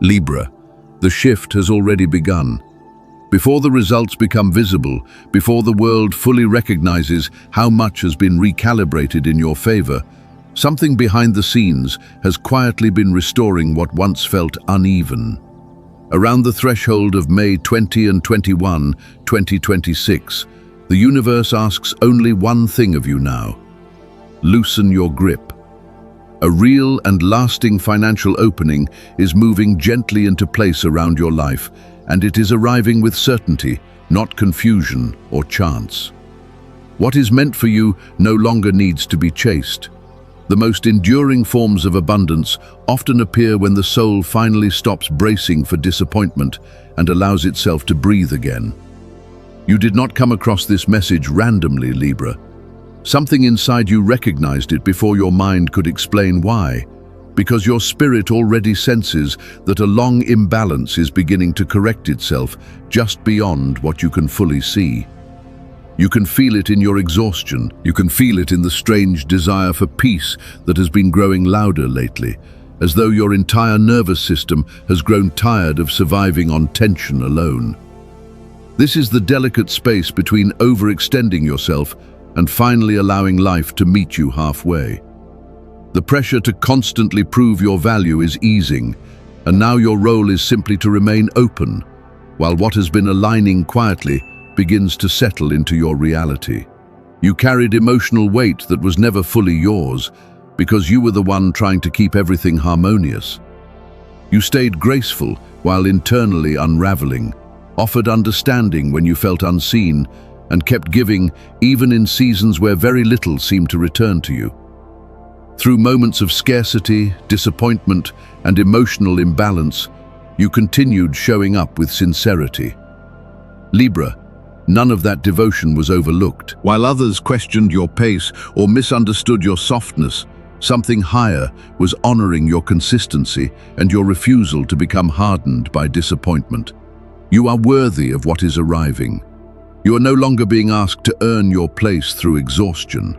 Libra, the shift has already begun. Before the results become visible, before the world fully recognizes how much has been recalibrated in your favor, something behind the scenes has quietly been restoring what once felt uneven. Around the threshold of May 20 and 21, 2026, the universe asks only one thing of you now: loosen your grip. A real and lasting financial opening is moving gently into place around your life, and it is arriving with certainty, not confusion or chance. What is meant for you no longer needs to be chased. The most enduring forms of abundance often appear when the soul finally stops bracing for disappointment and allows itself to breathe again. You did not come across this message randomly, Libra. Something inside you recognized it before your mind could explain why, because your spirit already senses that a long imbalance is beginning to correct itself just beyond what you can fully see. You can feel it in your exhaustion. You can feel it in the strange desire for peace that has been growing louder lately, as though your entire nervous system has grown tired of surviving on tension alone. This is the delicate space between overextending yourself and finally allowing life to meet you halfway. The pressure to constantly prove your value is easing, and now your role is simply to remain open, while what has been aligning quietly begins to settle into your reality. You carried emotional weight that was never fully yours, because you were the one trying to keep everything harmonious. You stayed graceful while internally unraveling, offered understanding when you felt unseen, and kept giving even in seasons where very little seemed to return to you. Through moments of scarcity, disappointment, and emotional imbalance, you continued showing up with sincerity. Libra, none of that devotion was overlooked. While others questioned your pace or misunderstood your softness, something higher was honoring your consistency and your refusal to become hardened by disappointment. You are worthy of what is arriving. You are no longer being asked to earn your place through exhaustion.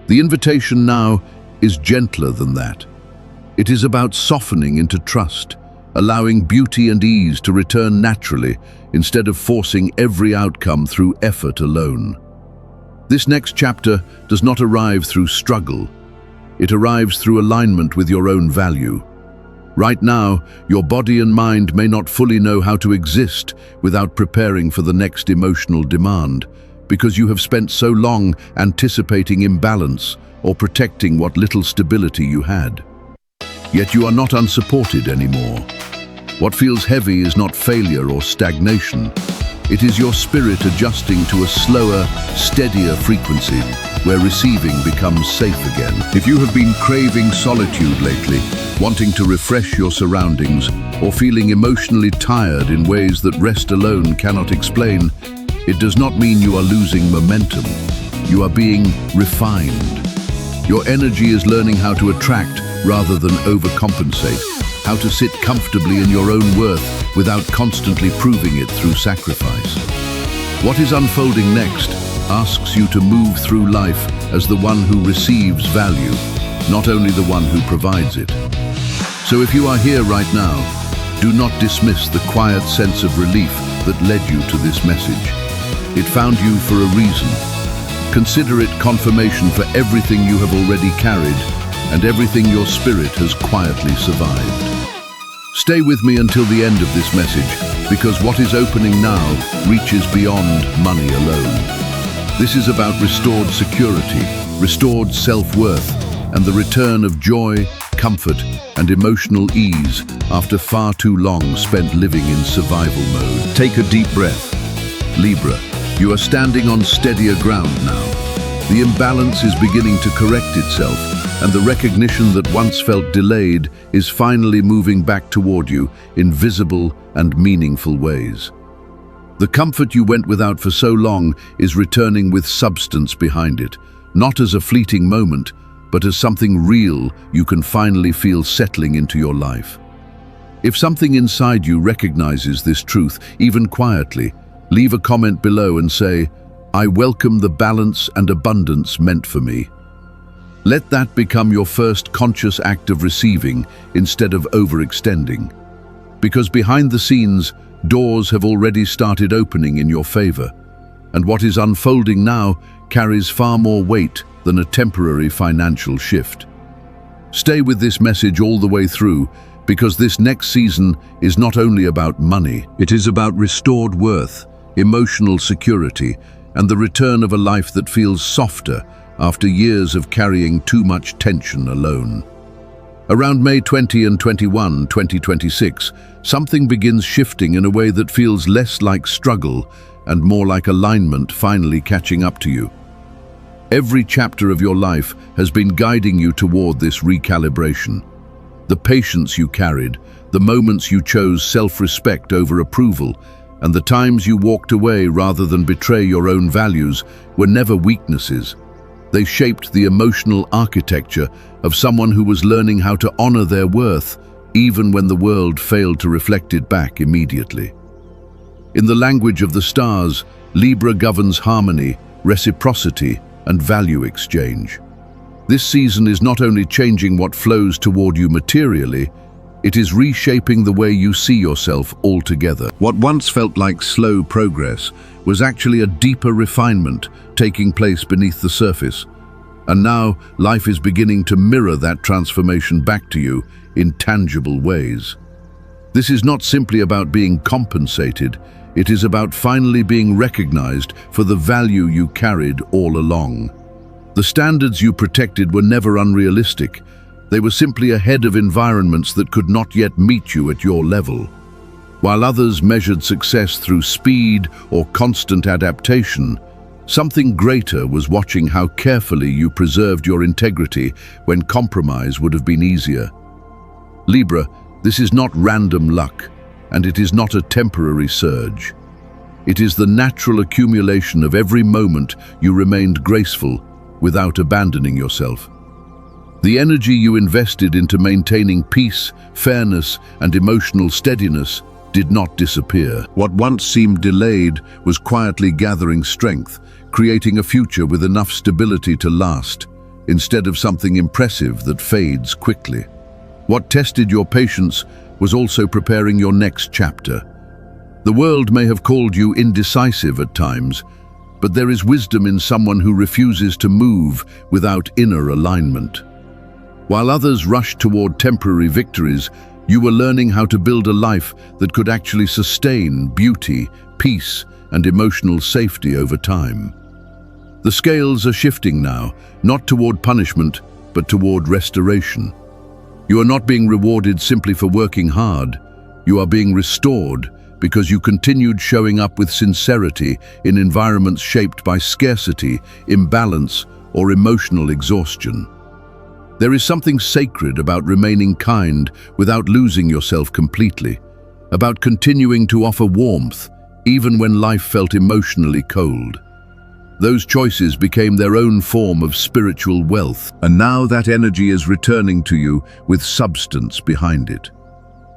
The invitation now is gentler than that. It is about softening into trust, allowing beauty and ease to return naturally instead of forcing every outcome through effort alone. This next chapter does not arrive through struggle. It arrives through alignment with your own value. Right now, your body and mind may not fully know how to exist without preparing for the next emotional demand, because you have spent so long anticipating imbalance or protecting what little stability you had. Yet you are not unsupported anymore. What feels heavy is not failure or stagnation. It is your spirit adjusting to a slower, steadier frequency where receiving becomes safe again. If you have been craving solitude lately, wanting to refresh your surroundings, or feeling emotionally tired in ways that rest alone cannot explain, it does not mean you are losing momentum. You are being refined. Your energy is learning how to attract rather than overcompensate, how to sit comfortably in your own worth without constantly proving it through sacrifice. What is unfolding next asks you to move through life as the one who receives value, not only the one who provides it. So if you are here right now, do not dismiss the quiet sense of relief that led you to this message. It found you for a reason. Consider it confirmation for everything you have already carried and everything your spirit has quietly survived. Stay with me until the end of this message, because what is opening now reaches beyond money alone. This is about restored security, restored self-worth, and the return of joy, comfort, and emotional ease after far too long spent living in survival mode. Take a deep breath. Libra, you are standing on steadier ground now. The imbalance is beginning to correct itself, and the recognition that once felt delayed is finally moving back toward you in visible and meaningful ways. The comfort you went without for so long is returning with substance behind it, not as a fleeting moment, but as something real you can finally feel settling into your life. If something inside you recognizes this truth, even quietly, leave a comment below and say, "I welcome the balance and abundance meant for me." Let that become your first conscious act of receiving instead of overextending. Because behind the scenes, doors have already started opening in your favor, and what is unfolding now carries far more weight than a temporary financial shift. Stay with this message all the way through, because this next season is not only about money, it is about restored worth, emotional security, and the return of a life that feels softer after years of carrying too much tension alone. Around May 20 and 21, 2026, something begins shifting in a way that feels less like struggle and more like alignment finally catching up to you. Every chapter of your life has been guiding you toward this recalibration. The patience you carried, the moments you chose self-respect over approval, and the times you walked away rather than betray your own values were never weaknesses. They shaped the emotional architecture of someone who was learning how to honor their worth, even when the world failed to reflect it back immediately. In the language of the stars, Libra governs harmony, reciprocity, and value exchange. This season is not only changing what flows toward you materially, it is reshaping the way you see yourself altogether. What once felt like slow progress was actually a deeper refinement taking place beneath the surface. And now, life is beginning to mirror that transformation back to you in tangible ways. This is not simply about being compensated, it is about finally being recognized for the value you carried all along. The standards you protected were never unrealistic. They were simply ahead of environments that could not yet meet you at your level. While others measured success through speed or constant adaptation, something greater was watching how carefully you preserved your integrity when compromise would have been easier. Libra, this is not random luck, and it is not a temporary surge. It is the natural accumulation of every moment you remained graceful without abandoning yourself. The energy you invested into maintaining peace, fairness, and emotional steadiness did not disappear. What once seemed delayed was quietly gathering strength, creating a future with enough stability to last, instead of something impressive that fades quickly. What tested your patience was also preparing your next chapter. The world may have called you indecisive at times, but there is wisdom in someone who refuses to move without inner alignment. While others rushed toward temporary victories, you were learning how to build a life that could actually sustain beauty, peace, and emotional safety over time. The scales are shifting now, not toward punishment, but toward restoration. You are not being rewarded simply for working hard. You are being restored because you continued showing up with sincerity in environments shaped by scarcity, imbalance, or emotional exhaustion. There is something sacred about remaining kind without losing yourself completely, about continuing to offer warmth even when life felt emotionally cold. Those choices became their own form of spiritual wealth, and now that energy is returning to you with substance behind it.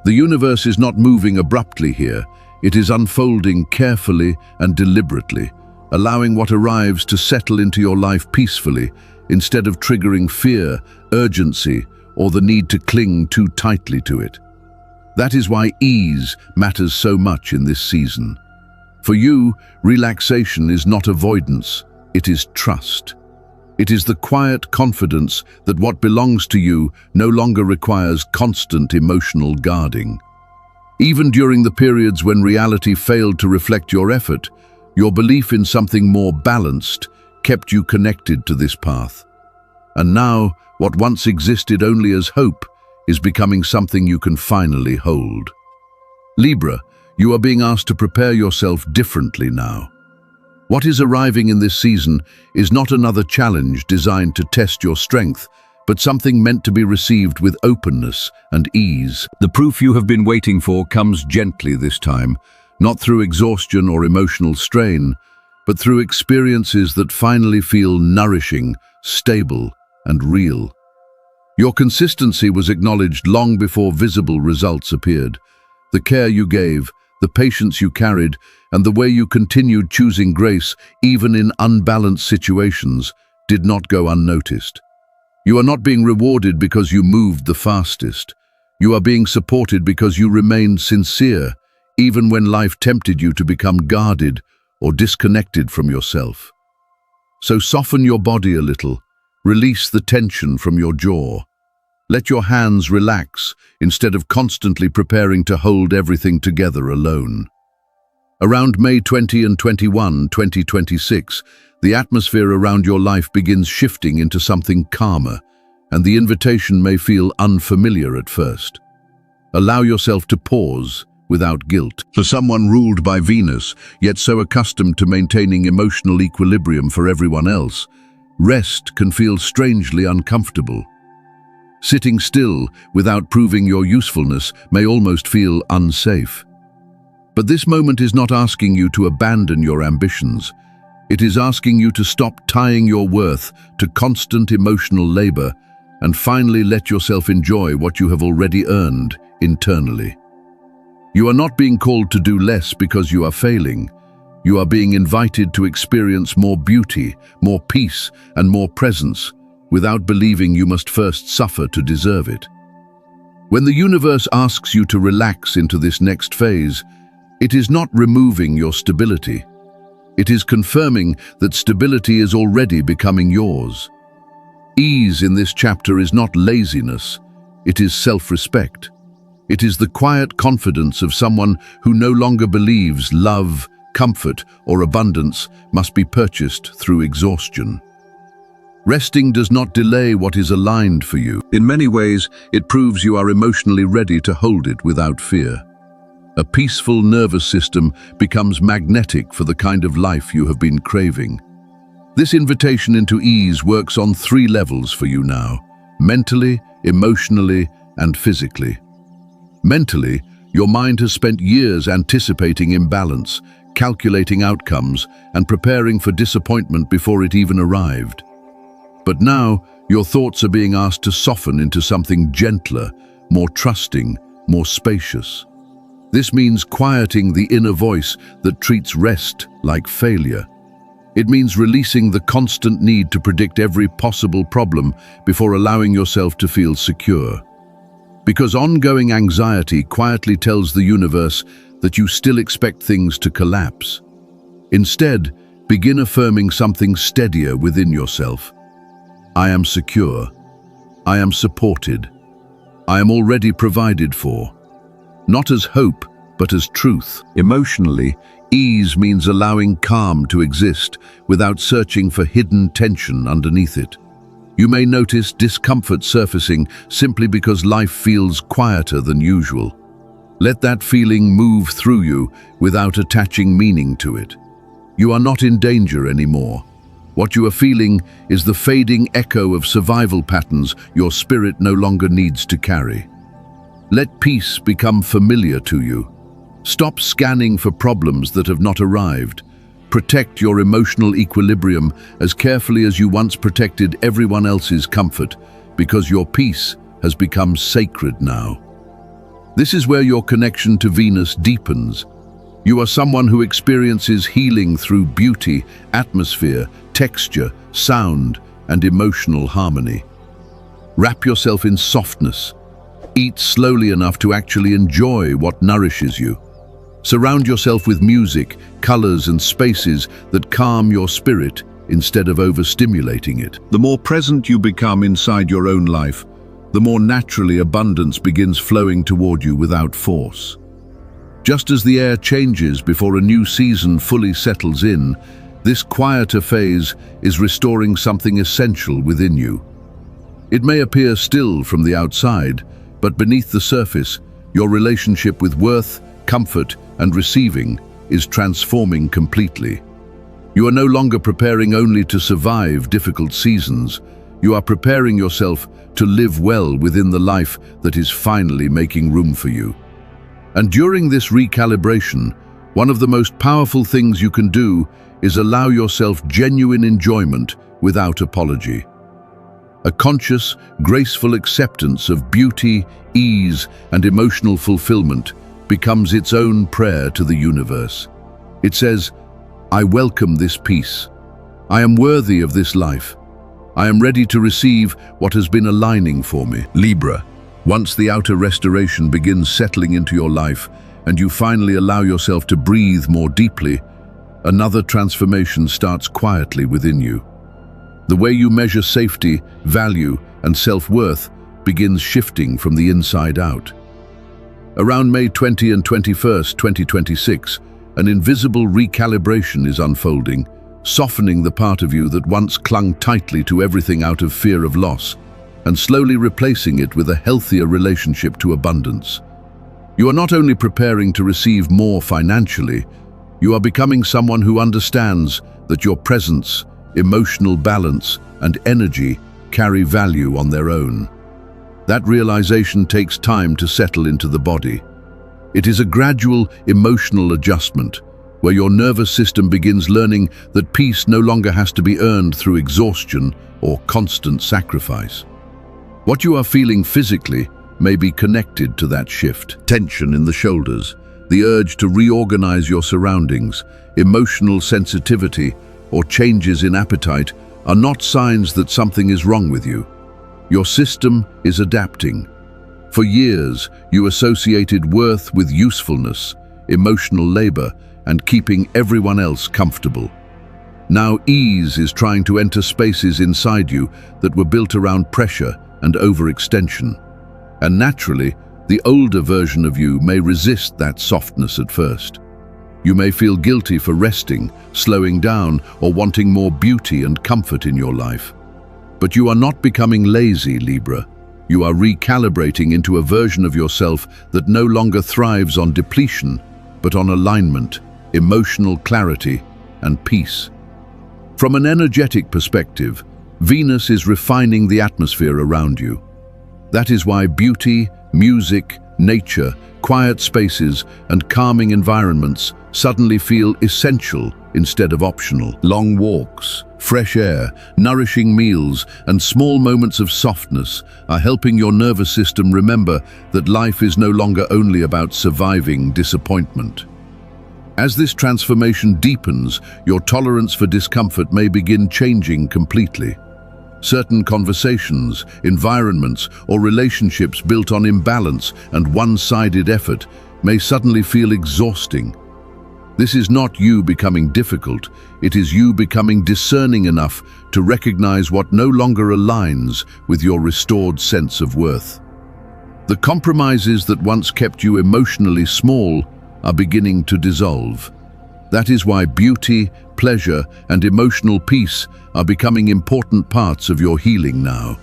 The universe is not moving abruptly here, it is unfolding carefully and deliberately, allowing what arrives to settle into your life peacefully, instead of triggering fear, urgency, or the need to cling too tightly to it. That is why ease matters so much in this season. For you, relaxation is not avoidance, it is trust. It is the quiet confidence that what belongs to you no longer requires constant emotional guarding. Even during the periods when reality failed to reflect your effort, your belief in something more balanced kept you connected to this path. And now, what once existed only as hope is becoming something you can finally hold. Libra, you are being asked to prepare yourself differently now. What is arriving in this season is not another challenge designed to test your strength, but something meant to be received with openness and ease. The proof you have been waiting for comes gently this time, not through exhaustion or emotional strain, but through experiences that finally feel nourishing, stable, and real. Your consistency was acknowledged long before visible results appeared. The care you gave, the patience you carried, and the way you continued choosing grace even in unbalanced situations did not go unnoticed. You are not being rewarded because you moved the fastest. You are being supported because you remained sincere, even when life tempted you to become guarded or disconnected from yourself. So soften your body a little, release the tension from your jaw. Let your hands relax instead of constantly preparing to hold everything together alone. Around May 20 and 21, 2026, the atmosphere around your life begins shifting into something calmer, and the invitation may feel unfamiliar at first. Allow yourself to pause without guilt. For someone ruled by Venus, yet so accustomed to maintaining emotional equilibrium for everyone else, rest can feel strangely uncomfortable. Sitting still without proving your usefulness may almost feel unsafe. But this moment is not asking you to abandon your ambitions. It is asking you to stop tying your worth to constant emotional labor and finally let yourself enjoy what you have already earned internally. You are not being called to do less because you are failing. You are being invited to experience more beauty, more peace, and more presence, without believing you must first suffer to deserve it. When the universe asks you to relax into this next phase, it is not removing your stability. It is confirming that stability is already becoming yours. Ease in this chapter is not laziness, it is self-respect. It is the quiet confidence of someone who no longer believes love, comfort, or abundance must be purchased through exhaustion. Resting does not delay what is aligned for you. In many ways, it proves you are emotionally ready to hold it without fear. A peaceful nervous system becomes magnetic for the kind of life you have been craving. This invitation into ease works on 3 levels for you now: mentally, emotionally, and physically. Mentally, your mind has spent years anticipating imbalance, calculating outcomes, and preparing for disappointment before it even arrived. But now, your thoughts are being asked to soften into something gentler, more trusting, more spacious. This means quieting the inner voice that treats rest like failure. It means releasing the constant need to predict every possible problem before allowing yourself to feel secure. Because ongoing anxiety quietly tells the universe that you still expect things to collapse. Instead, begin affirming something steadier within yourself. I am secure. I am supported. I am already provided for. Not as hope, but as truth. Emotionally, ease means allowing calm to exist without searching for hidden tension underneath it. You may notice discomfort surfacing simply because life feels quieter than usual. Let that feeling move through you without attaching meaning to it. You are not in danger anymore. What you are feeling is the fading echo of survival patterns your spirit no longer needs to carry. Let peace become familiar to you. Stop scanning for problems that have not arrived. Protect your emotional equilibrium as carefully as you once protected everyone else's comfort, because your peace has become sacred now. This is where your connection to Venus deepens. You are someone who experiences healing through beauty, atmosphere, texture, sound, and emotional harmony. Wrap yourself in softness. Eat slowly enough to actually enjoy what nourishes you. Surround yourself with music, colors, and spaces that calm your spirit instead of overstimulating it. The more present you become inside your own life, the more naturally abundance begins flowing toward you without force. Just as the air changes before a new season fully settles in, this quieter phase is restoring something essential within you. It may appear still from the outside, but beneath the surface, your relationship with worth, comfort, and receiving is transforming completely. You are no longer preparing only to survive difficult seasons. You are preparing yourself to live well within the life that is finally making room for you. And during this recalibration, one of the most powerful things you can do is allow yourself genuine enjoyment without apology. A conscious, graceful acceptance of beauty, ease, and emotional fulfillment becomes its own prayer to the universe. It says, I welcome this peace. I am worthy of this life. I am ready to receive what has been aligning for me. Libra, Once the outer restoration begins settling into your life and you finally allow yourself to breathe more deeply, another transformation starts quietly within you. The way you measure safety, value, and self-worth begins shifting from the inside out. Around May 20 and 21st, 2026, an invisible recalibration is unfolding, softening the part of you that once clung tightly to everything out of fear of loss, and slowly replacing it with a healthier relationship to abundance. You are not only preparing to receive more financially, you are becoming someone who understands that your presence, emotional balance, and energy carry value on their own. That realization takes time to settle into the body. It is a gradual emotional adjustment, where your nervous system begins learning that peace no longer has to be earned through exhaustion or constant sacrifice. What you are feeling physically may be connected to that shift. Tension in the shoulders, the urge to reorganize your surroundings, emotional sensitivity, or changes in appetite are not signs that something is wrong with you. Your system is adapting. For years, you associated worth with usefulness, emotional labor, and keeping everyone else comfortable. Now ease is trying to enter spaces inside you that were built around pressure and overextension. And naturally, the older version of you may resist that softness at first. You may feel guilty for resting, slowing down, or wanting more beauty and comfort in your life. But you are not becoming lazy, Libra. You are recalibrating into a version of yourself that no longer thrives on depletion, but on alignment, emotional clarity, and peace. From an energetic perspective, Venus is refining the atmosphere around you. That is why beauty, music, nature, quiet spaces, and calming environments suddenly feel essential instead of optional. Long walks, fresh air, nourishing meals, and small moments of softness are helping your nervous system remember that life is no longer only about surviving disappointment. As this transformation deepens, your tolerance for discomfort may begin changing completely. Certain conversations, environments, or relationships built on imbalance and one-sided effort may suddenly feel exhausting. This is not you becoming difficult, it is you becoming discerning enough to recognize what no longer aligns with your restored sense of worth. The compromises that once kept you emotionally small are beginning to dissolve. That is why beauty, pleasure, and emotional peace are becoming important parts of your healing now.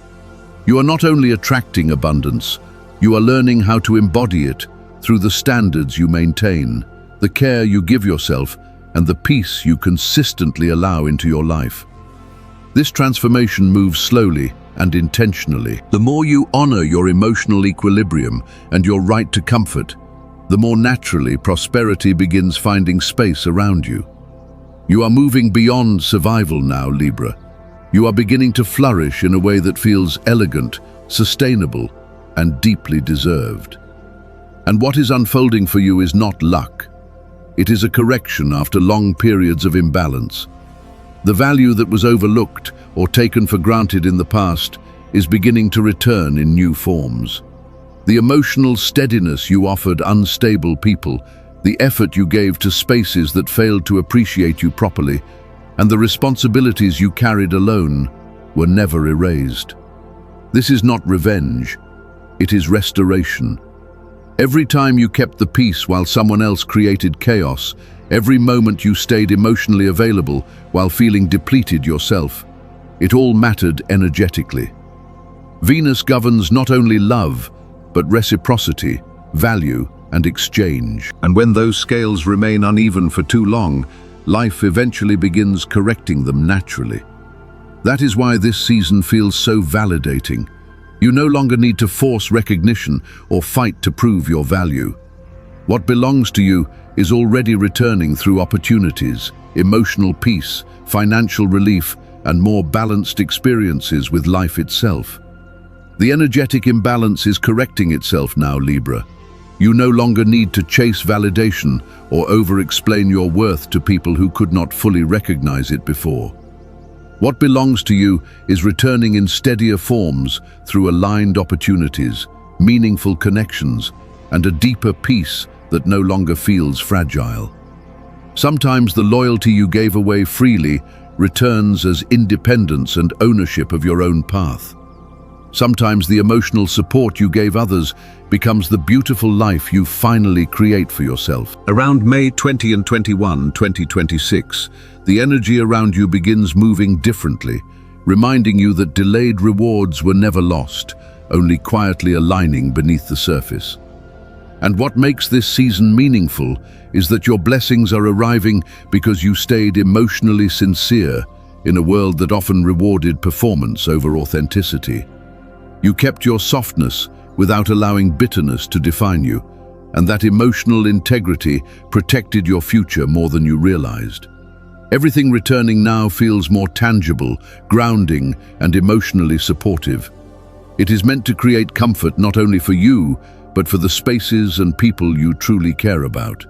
You are not only attracting abundance, you are learning how to embody it through the standards you maintain, the care you give yourself, and the peace you consistently allow into your life. This transformation moves slowly and intentionally. The more you honor your emotional equilibrium and your right to comfort, the more naturally prosperity begins finding space around you. You are moving beyond survival now, Libra. You are beginning to flourish in a way that feels elegant, sustainable, and deeply deserved. And what is unfolding for you is not luck. It is a correction after long periods of imbalance. The value that was overlooked or taken for granted in the past is beginning to return in new forms. The emotional steadiness you offered unstable people, the effort you gave to spaces that failed to appreciate you properly, and the responsibilities you carried alone were never erased. This is not revenge, it is restoration. Every time you kept the peace while someone else created chaos, every moment you stayed emotionally available while feeling depleted yourself, it all mattered energetically. Venus governs not only love, but reciprocity, value, and exchange. And when those scales remain uneven for too long, life eventually begins correcting them naturally. That is why this season feels so validating. You no longer need to force recognition or fight to prove your value. What belongs to you is already returning through opportunities, emotional peace, financial relief, and more balanced experiences with life itself. The energetic imbalance is correcting itself now, Libra. You no longer need to chase validation or over-explain your worth to people who could not fully recognize it before. What belongs to you is returning in steadier forms through aligned opportunities, meaningful connections, and a deeper peace that no longer feels fragile. Sometimes the loyalty you gave away freely returns as independence and ownership of your own path. Sometimes the emotional support you gave others becomes the beautiful life you finally create for yourself. Around May 20 and 21, 2026, the energy around you begins moving differently, reminding you that delayed rewards were never lost, only quietly aligning beneath the surface. And what makes this season meaningful is that your blessings are arriving because you stayed emotionally sincere in a world that often rewarded performance over authenticity. You kept your softness without allowing bitterness to define you, and that emotional integrity protected your future more than you realized. Everything returning now feels more tangible, grounding, and emotionally supportive. It is meant to create comfort not only for you, but for the spaces and people you truly care about.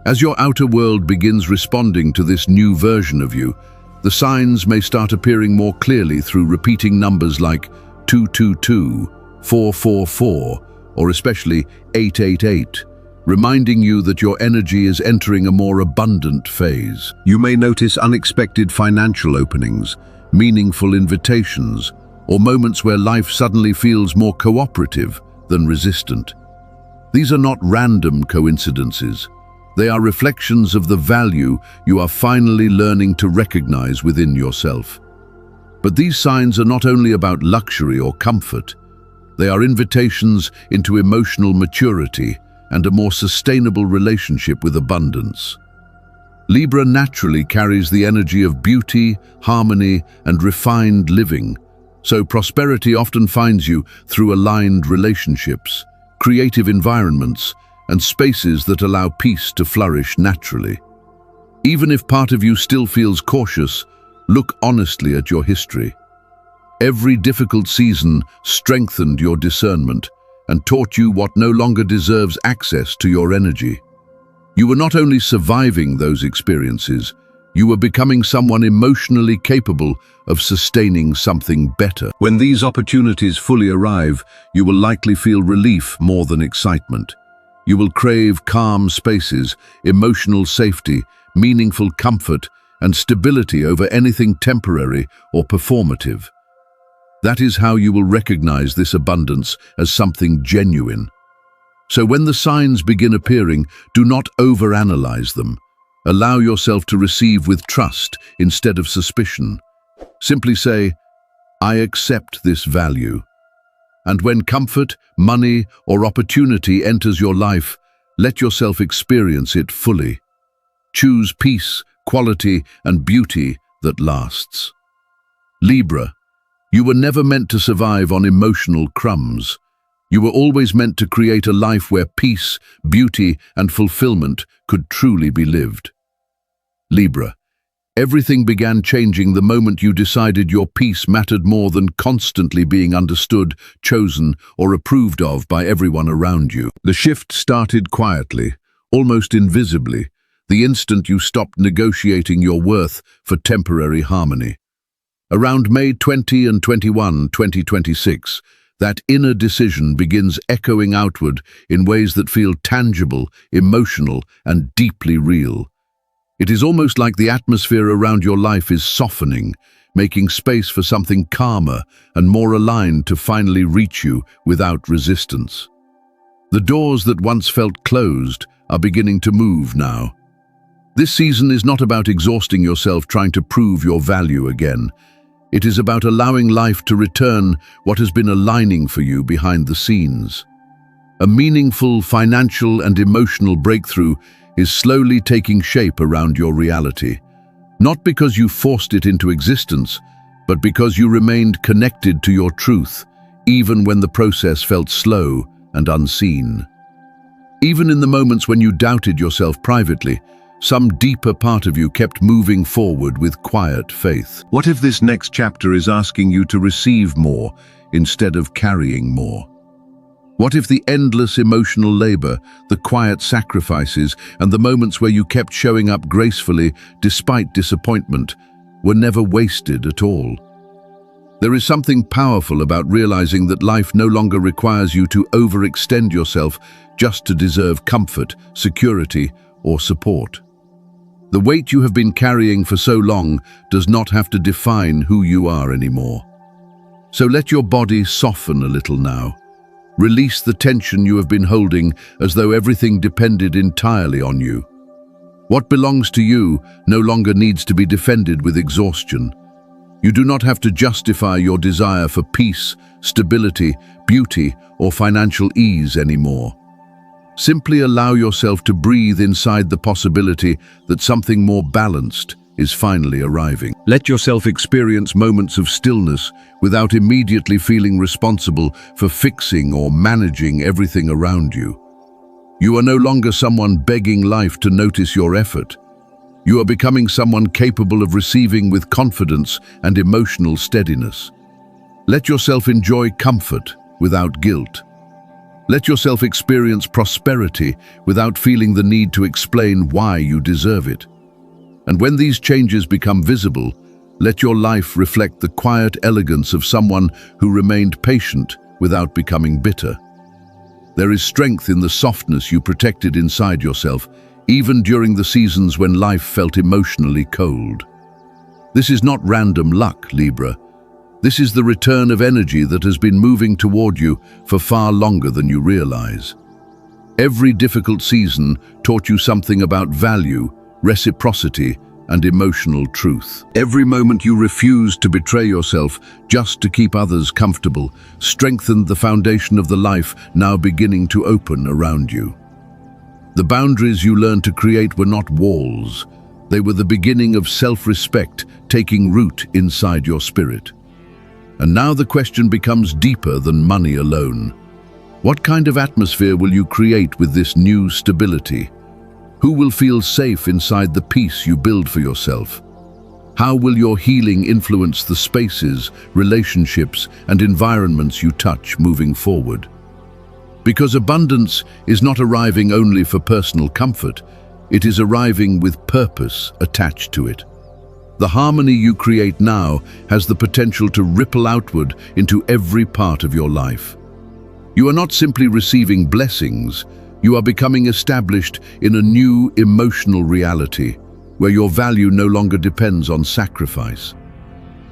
As your outer world begins responding to this new version of you, the signs may start appearing more clearly through repeating numbers like 222, 444, or especially 888, reminding you that your energy is entering a more abundant phase. You may notice unexpected financial openings, meaningful invitations, or moments where life suddenly feels more cooperative than resistant. These are not random coincidences. They are reflections of the value you are finally learning to recognize within yourself. But these signs are not only about luxury or comfort. They are invitations into emotional maturity and a more sustainable relationship with abundance. Libra naturally carries the energy of beauty, harmony, and refined living, so prosperity often finds you through aligned relationships, creative environments, and spaces that allow peace to flourish naturally. Even if part of you still feels cautious, look honestly at your history. Every difficult season strengthened your discernment and taught you what no longer deserves access to your energy. You were not only surviving those experiences, you were becoming someone emotionally capable of sustaining something better. When these opportunities fully arrive, you will likely feel relief more than excitement. You will crave calm spaces, emotional safety, meaningful comfort, and stability over anything temporary or performative. That is how you will recognize this abundance as something genuine. So when the signs begin appearing, do not overanalyze them. Allow yourself to receive with trust instead of suspicion. Simply say, I accept this value. And when comfort, money, or opportunity enters your life, let yourself experience it fully. Choose peace, quality, and beauty that lasts. Libra, you were never meant to survive on emotional crumbs. You were always meant to create a life where peace, beauty, and fulfillment could truly be lived. Libra, everything began changing the moment you decided your peace mattered more than constantly being understood, chosen, or approved of by everyone around you. The shift started quietly, almost invisibly, the instant you stopped negotiating your worth for temporary harmony. Around May 20 and 21, 2026, that inner decision begins echoing outward in ways that feel tangible, emotional, and deeply real. It is almost like the atmosphere around your life is softening, making space for something calmer and more aligned to finally reach you without resistance. The doors that once felt closed are beginning to move now. This season is not about exhausting yourself trying to prove your value again. It is about allowing life to return what has been aligning for you behind the scenes. A meaningful financial and emotional breakthrough is slowly taking shape around your reality, not because you forced it into existence, but because you remained connected to your truth, even when the process felt slow and unseen. Even in the moments when you doubted yourself privately, some deeper part of you kept moving forward with quiet faith. What if this next chapter is asking you to receive more instead of carrying more? What if the endless emotional labor, the quiet sacrifices, and the moments where you kept showing up gracefully despite disappointment were never wasted at all? There is something powerful about realizing that life no longer requires you to overextend yourself just to deserve comfort, security, or support. The weight you have been carrying for so long does not have to define who you are anymore. So let your body soften a little now. Release the tension you have been holding as though everything depended entirely on you. What belongs to you no longer needs to be defended with exhaustion. You do not have to justify your desire for peace, stability, beauty, or financial ease anymore. Simply allow yourself to breathe inside the possibility that something more balanced is finally arriving. Let yourself experience moments of stillness without immediately feeling responsible for fixing or managing everything around you. You are no longer someone begging life to notice your effort. You are becoming someone capable of receiving with confidence and emotional steadiness. Let yourself enjoy comfort without guilt. Let yourself experience prosperity without feeling the need to explain why you deserve it. And when these changes become visible, let your life reflect the quiet elegance of someone who remained patient without becoming bitter. There is strength in the softness you protected inside yourself, even during the seasons when life felt emotionally cold. This is not random luck, Libra. This is the return of energy that has been moving toward you for far longer than you realize. Every difficult season taught you something about value, reciprocity, and emotional truth. Every moment you refused to betray yourself just to keep others comfortable strengthened the foundation of the life now beginning to open around you. The boundaries you learned to create were not walls. They were the beginning of self-respect taking root inside your spirit. And now the question becomes deeper than money alone. What kind of atmosphere will you create with this new stability? Who will feel safe inside the peace you build for yourself? How will your healing influence the spaces, relationships, and environments you touch moving forward? Because abundance is not arriving only for personal comfort, it is arriving with purpose attached to it. The harmony you create now has the potential to ripple outward into every part of your life. You are not simply receiving blessings, you are becoming established in a new emotional reality where your value no longer depends on sacrifice.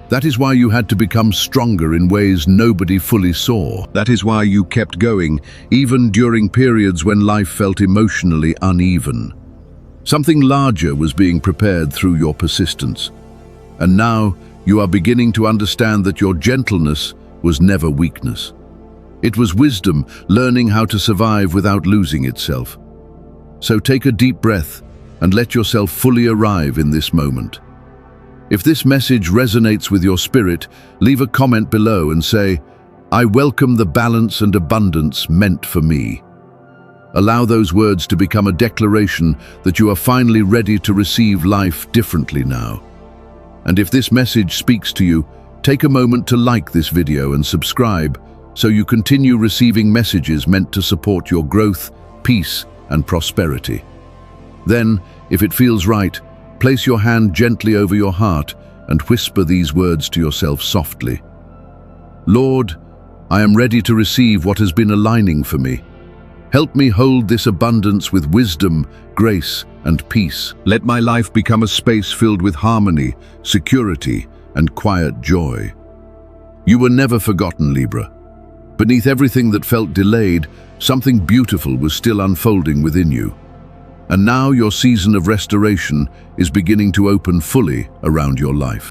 That is why you had to become stronger in ways nobody fully saw. That is why you kept going, even during periods when life felt emotionally uneven. Something larger was being prepared through your persistence. And now you are beginning to understand that your gentleness was never weakness. It was wisdom, learning how to survive without losing itself. So take a deep breath and let yourself fully arrive in this moment. If this message resonates with your spirit, leave a comment below and say, "I welcome the balance and abundance meant for me." Allow those words to become a declaration that you are finally ready to receive life differently now. And if this message speaks to you, take a moment to like this video and subscribe so you continue receiving messages meant to support your growth, peace, and prosperity. Then, if it feels right, place your hand gently over your heart and whisper these words to yourself softly. Lord, I am ready to receive what has been aligning for me. Help me hold this abundance with wisdom, grace, and peace. Let my life become a space filled with harmony, security, and quiet joy. You were never forgotten, Libra. Beneath everything that felt delayed, something beautiful was still unfolding within you. And now your season of restoration is beginning to open fully around your life.